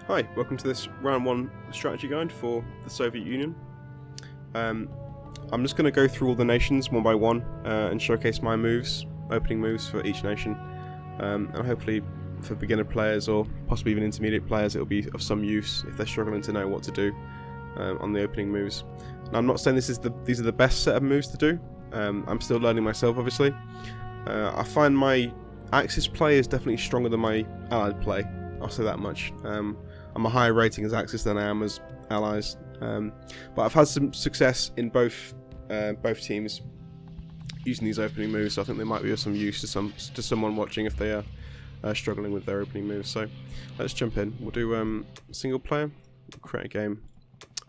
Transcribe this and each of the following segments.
Hi, welcome to this round 1 strategy guide for the Soviet Union. I'm just going to go through all the nations one by one and showcase my moves, opening moves for each nation, and hopefully for beginner players or possibly even intermediate players it will be of some use if they're struggling to know what to do on the opening moves. Now, I'm not saying these are the best set of moves to do. I'm still learning myself, obviously. I find my Axis play is definitely stronger than my Allied play, I'll say that much. I'm a higher rating as Axis than I am as Allies, but I've had some success in both teams using these opening moves, so I think they might be of some use to someone watching if they are struggling with their opening moves. So let's jump in. We'll do single player, we'll create a game.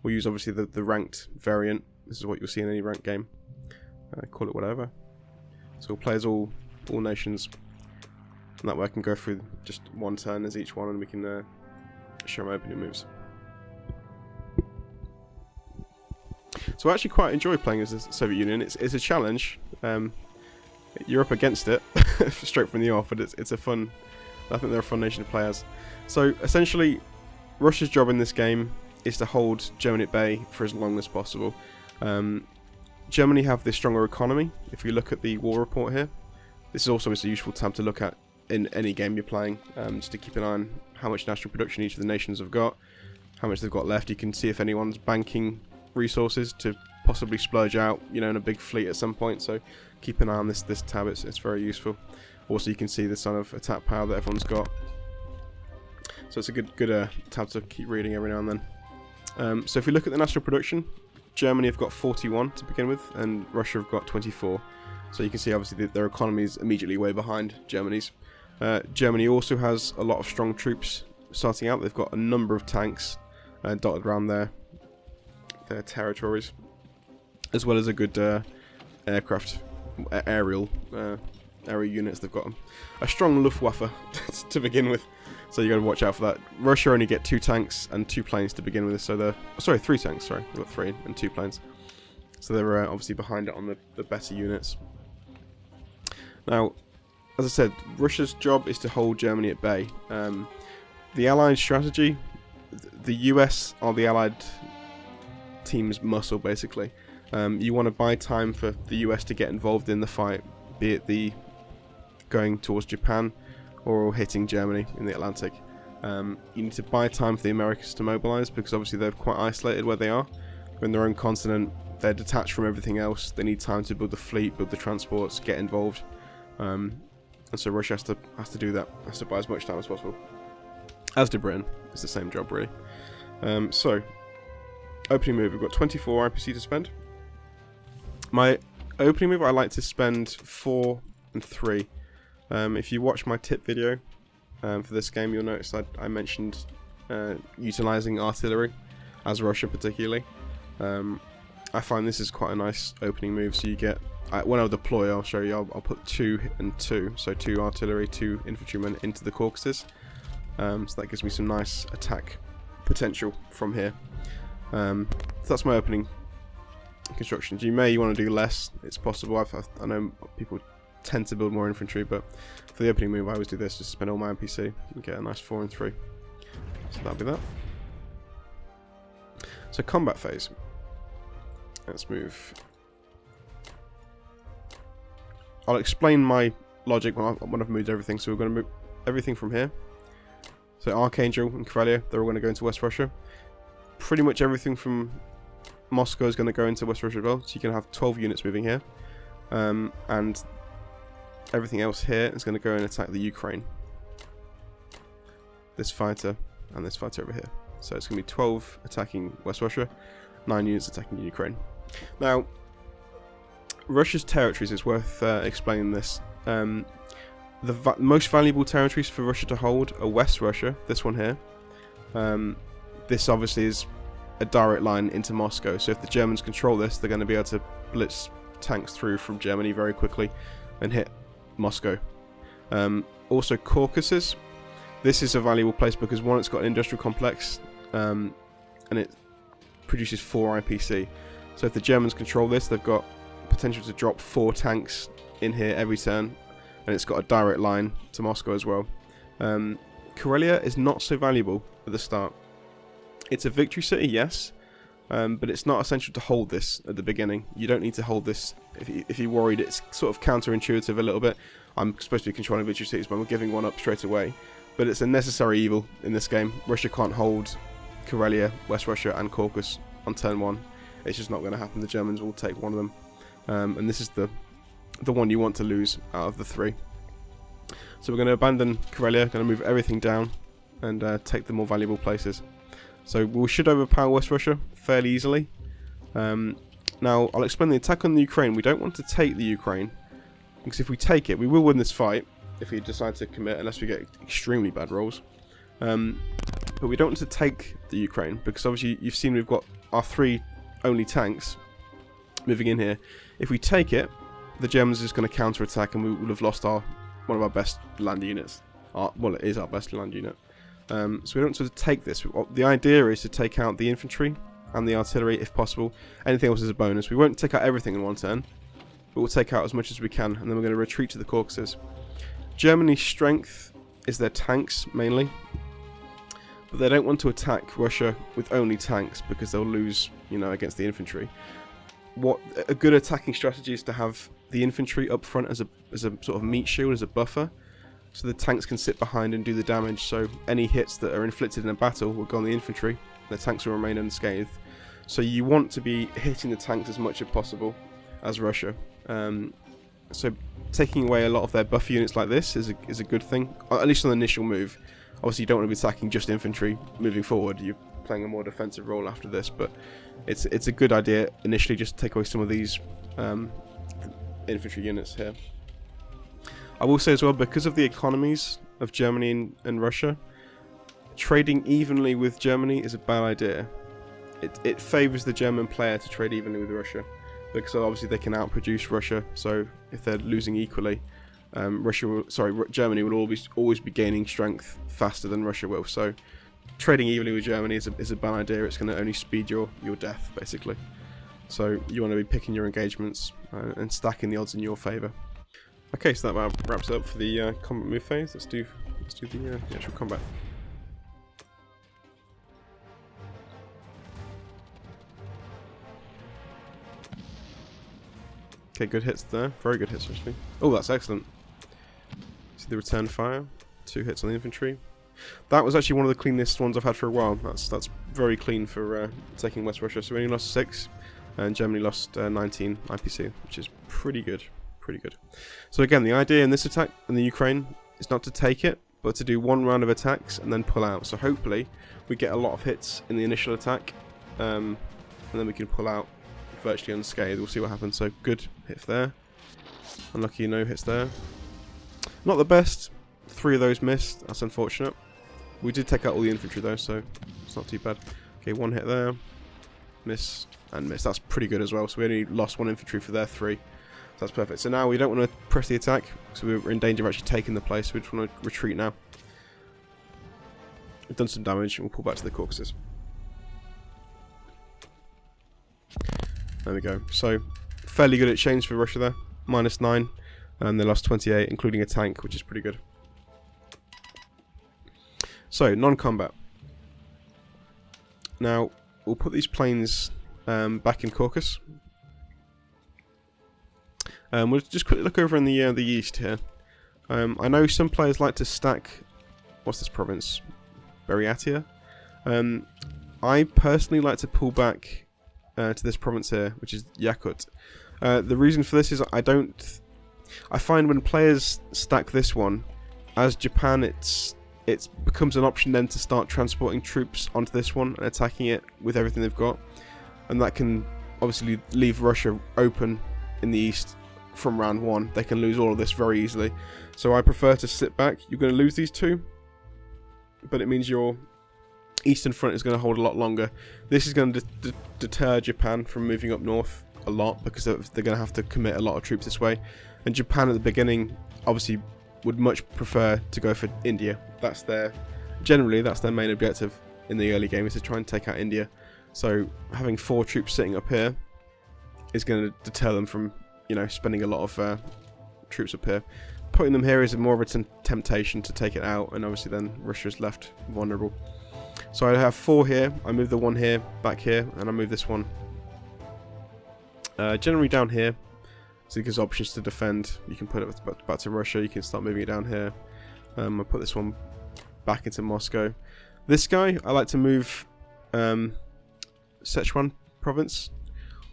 We'll use obviously the ranked variant. This is what you'll see in any ranked game. Call it whatever. So we'll play as all nations, and that way I can go through just one turn as each one, and we can show my opening moves. So I actually quite enjoy playing as the Soviet Union. It's a challenge. You're up against it straight from the off, but it's a fun. I think they're a fun nation to play as. So essentially, Russia's job in this game is to hold Germany at bay for as long as possible. Germany have this stronger economy. If you look at the war report here, this is also a useful tab to look at in any game you're playing, just to keep an eye on how much national production each of the nations have got, how much they've got left. You can see if anyone's banking resources to possibly splurge out, in a big fleet at some point. So keep an eye on this tab. It's very useful. Also, you can see the sort of attack power that everyone's got. So it's a good tab to keep reading every now and then. So if we look at the national production, Germany have got 41 to begin with, and Russia have got 24. So you can see obviously their economy is immediately way behind Germany's. Germany also has a lot of strong troops starting out. They've got a number of tanks dotted around their territories, as well as a good aerial units. They've got a strong Luftwaffe to begin with, so you got to watch out for that. Russia only get 2 tanks and 2 planes to begin with, so they're 3 tanks. Sorry, they've got 3 and 2 planes, so they're obviously behind it on the better units. Now, as I said, Russia's job is to hold Germany at bay. The Allied strategy, the US are the Allied team's muscle, basically. You want to buy time for the US to get involved in the fight, be it the going towards Japan or hitting Germany in the Atlantic. You need to buy time for the Americans to mobilize, because obviously they're quite isolated where they are. They're in their own continent, they're detached from everything else. They need time to build the fleet, build the transports, get involved. And so Russia has to do that, has to buy as much time as possible. As did Britain. It's the same job, really. So, opening move, we've got 24 IPC to spend. My opening move, I like to spend 4 and 3. If you watch my tip video for this game, you'll notice I mentioned utilising artillery, as Russia particularly. I find this is quite a nice opening move, so you get... when I'll deploy, I'll show you, I'll put 2 and 2, so 2 artillery, 2 infantrymen into the Caucasus. So that gives me some nice attack potential from here. So that's my opening constructions. You may want to do less, it's possible. I know people tend to build more infantry, but for the opening move I always do this, just spend all my NPC and get a nice 4 and 3. So that'll be that. So combat phase. Let's move. I'll explain my logic when I've moved everything. So we're going to move everything from here. So Archangel and Karelia, they're all going to go into West Russia. Pretty much everything from Moscow is going to go into West Russia as well. So you can have 12 units moving here. And everything else here is going to go and attack the Ukraine. This fighter and this fighter over here. So it's going to be 12 attacking West Russia, 9 units attacking Ukraine. Now, Russia's territories, is worth explaining this. The most valuable territories for Russia to hold are West Russia, this one here. This obviously is a direct line into Moscow, so if the Germans control this, they're going to be able to blitz tanks through from Germany very quickly and hit Moscow. Also Caucasus, this is a valuable place because one, it's got an industrial complex, and it produces 4 IPC. So if the Germans control this, they've got potential to drop 4 tanks in here every turn, and it's got a direct line to Moscow as well. Karelia is not so valuable at the start. It's a victory city, yes, but it's not essential to hold this at the beginning. You don't need to hold this if you're worried. It's sort of counterintuitive a little bit. I'm supposed to be controlling victory cities, but I'm giving one up straight away. But it's a necessary evil in this game. Russia can't hold Karelia, West Russia, and Caucasus on turn 1. It's just not going to happen. The Germans will take one of them, and this is the one you want to lose out of the 3. So we're going to abandon Karelia, going to move everything down, and take the more valuable places. So we should overpower West Russia fairly easily. Now I'll explain the attack on the Ukraine. We don't want to take the Ukraine, because if we take it, we will win this fight if we decide to commit, unless we get extremely bad rolls. But we don't want to take the Ukraine, because obviously you've seen we've got our 3 only tanks moving in here. If we take it, the Germans are just going to counter-attack, and we will have lost one of our best land units. Well, it is our best land unit. So we don't want to take this. The idea is to take out the infantry and the artillery if possible. Anything else is a bonus. We won't take out everything in one turn, but we'll take out as much as we can, and then we're going to retreat to the Caucasus. Germany's strength is their tanks mainly, but they don't want to attack Russia with only tanks because they'll lose, against the infantry. What a good attacking strategy is to have the infantry up front as a sort of meat shield, as a buffer, so the tanks can sit behind and do the damage. So any hits that are inflicted in a battle will go on the infantry. The tanks will remain unscathed. So you want to be hitting the tanks as much as possible as Russia. So taking away a lot of their buffer units like this is a good thing, at least on the initial move. Obviously you don't want to be attacking just infantry moving forward. You're playing a more defensive role after this, but it's a good idea initially just to take away some of these infantry units here. I will say as well, because of the economies of Germany and Russia, trading evenly with Germany is a bad idea. It favours the German player to trade evenly with Russia, because obviously they can outproduce Russia. So if they're losing equally, Germany will always be gaining strength faster than Russia will. So trading evenly with Germany is a bad idea. It's going to only speed your death, basically. So you want to be picking your engagements and stacking the odds in your favour. Okay, so that about wraps up for the combat move phase. Let's do the actual combat. Okay, good hits there. Very good hits, actually. Oh, that's excellent. See the return fire. 2 hits on the infantry. That was actually one of the cleanest ones I've had for a while. That's very clean for taking West Russia. So we only lost 6, and Germany lost 19 IPC, which is pretty good. Pretty good. So again, the idea in this attack in the Ukraine is not to take it, but to do 1 round of attacks and then pull out. So hopefully we get a lot of hits in the initial attack, and then we can pull out virtually unscathed. We'll see what happens. So good hits there. Unlucky no hits there. Not the best. 3 of those missed. That's unfortunate. We did take out all the infantry though, so it's not too bad. Okay, 1 hit there. Miss and miss. That's pretty good as well. So we only lost 1 infantry for their 3. That's perfect. So now we don't want to press the attack, so we're in danger of actually taking the place. We just want to retreat now. We've done some damage, and we'll pull back to the Caucasus. There we go. So fairly good exchange for Russia there. -9, and they lost 28, including a tank, which is pretty good. So non-combat. Now we'll put these planes back in Caucasus. We'll just quickly look over in the east here. I know some players like to stack. What's this province? Buryatia. I personally like to pull back to this province here, which is Yakut. The reason for this is I find when players stack this one, as Japan, it becomes an option then to start transporting troops onto this one and attacking it with everything they've got, and that can obviously leave Russia open in the east. From round 1, they can lose all of this very easily. So I prefer to sit back. You're going to lose these 2, but it means your eastern front is going to hold a lot longer. This is going to deter Japan from moving up north a lot, because they're going to have to commit a lot of troops this way. And Japan at the beginning obviously would much prefer to go for India. Generally that's their main objective in the early game, is to try and take out India. So having 4 troops sitting up here is going to deter them from spending a lot of troops up here. putting them here is more of a temptation to take it out, and obviously then Russia's left vulnerable. So I have 4 here. I move the one here back here, and I move this one generally down here. So it gives options to defend. You can put it back to Russia. You can start moving it down here. I'll put this one back into Moscow. This guy, I like to move Sichuan province.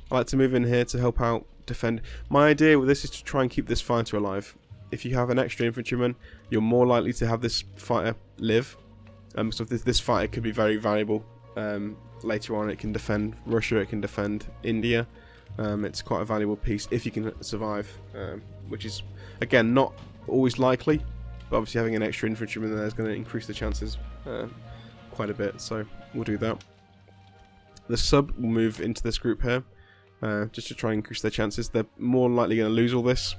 I like to move in here to help out defend. My idea with this is to try and keep this fighter alive. If you have an extra infantryman, you're more likely to have this fighter live. So this fighter could be very valuable later on. It can defend Russia, it can defend India. It's quite a valuable piece if you can survive, which is, again, not always likely, but obviously having an extra infantryman there is going to increase the chances quite a bit, so we'll do that. The sub will move into this group here, just to try and increase their chances. They're more likely going to lose all this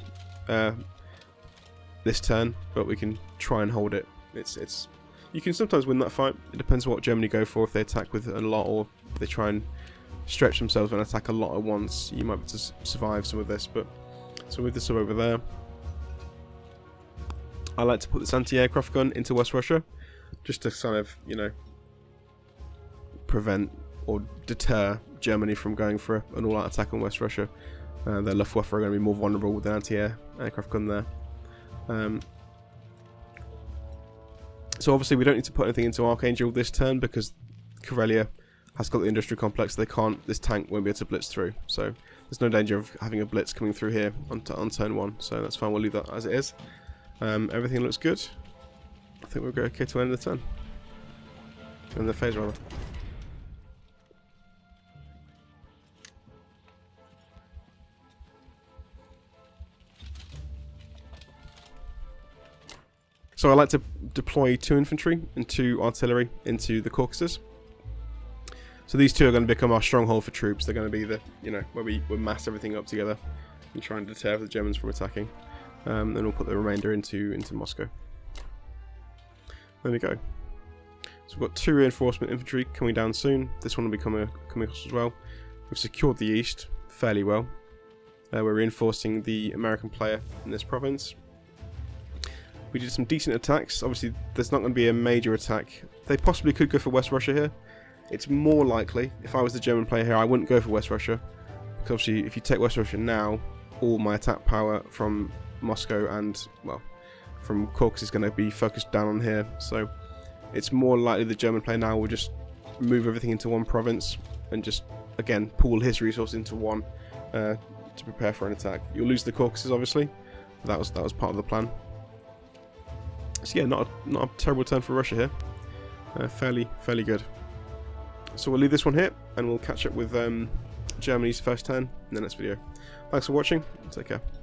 this turn, but we can try and hold it. You can sometimes win that fight. It depends what Germany go for. If they attack with a lot, or they try and stretch themselves and attack a lot at once, you might be able to survive some of this. But so with the sub over there, I like to put this anti-aircraft gun into West Russia, just to kind of, you know, prevent or deter Germany from going for an all-out attack on West Russia. Their Luftwaffe are going to be more vulnerable with an anti-aircraft gun there. So obviously we don't need to put anything into Archangel this turn because Karelia has got the industrial complex. This tank won't be able to blitz through. So there's no danger of having a blitz coming through here on turn 1. So that's fine, we'll leave that as it is. Everything looks good. I think we'll go okay to end the turn. End the phase rather. So I like to deploy 2 infantry and 2 artillery into the Caucasus. So these 2 are going to become our stronghold for troops. They're going to be the, you know, where we mass everything up together and try and deter the Germans from attacking. Then we'll put the remainder into Moscow. There we go. So we've got 2 reinforcement infantry coming down soon. This one will be coming across as well. We've secured the east fairly well. We're reinforcing the American player in this province. We did some decent attacks. Obviously, there's not going to be a major attack. They possibly could go for West Russia here. It's more likely, if I was the German player here, I wouldn't go for West Russia. Because obviously, if you take West Russia now, all my attack power from Moscow and, well, from Caucasus is going to be focused down on here. So it's more likely the German player now will just move everything into one province and just, again, pool his resource into one to prepare for an attack. You'll lose the Caucasus, obviously. That was part of the plan. So yeah, not a terrible turn for Russia here. Fairly good. So we'll leave this one here, and we'll catch up with Germany's first turn in the next video. Thanks for watching. Take care.